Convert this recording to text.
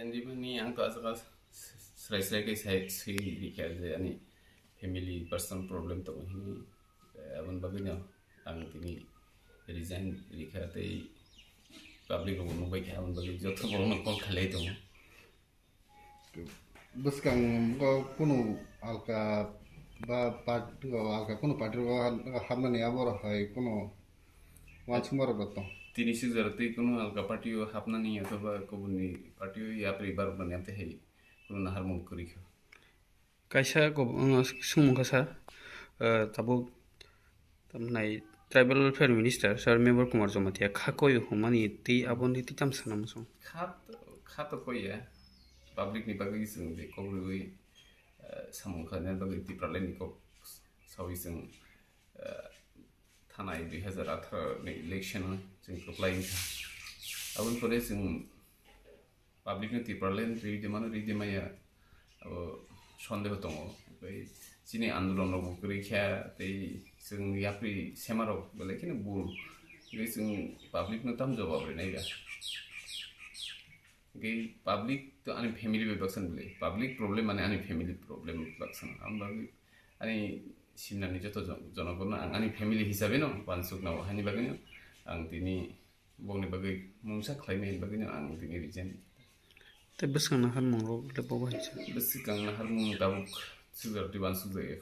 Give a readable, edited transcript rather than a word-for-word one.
Resign di ni ang to asal selesai ke saya sih dikira ani family personal problem to ini abang bagainya ang tini resign dikira tei public ko nubai kaya abang bagai joto borong nongkol kalai to Buskang ko kuno alka ba part alka kuno part hamna ni abor hai kuno once more bato tini sih zarate kuno alga party o hapna ni atau ba kubuni party o ya pribar bani ante hei kuno nahar mungkuri kyo kaisa ko sumung kasa tabo tamnai tribal welfare minister sir member kumar jomatia khakoy humani ti abon ti tam sanam so khat ko ya public ni bagai sing de ko rui samung khanen bagai ti pralen ni ko sawi sing थानाय 2018 नि इलेक्शन जों अप्लाइं abun pore जों public ni tipralen ridimaya sondeho tongo bai chini andolon ro bukri kha tei जों yapri semaro bole kini bul gai जों public no tam jawab re nai ga gai public to ani family baksan bole public problem ani family problem baksan amba ani simnani joto jonogono ani family hisabe no pansuk na hani bagino ang tini bongni bagai mungsa khlaimai bagino ang tini resign te besang na han mongro le boba besikang na har mung tabuk sugar di bansuk de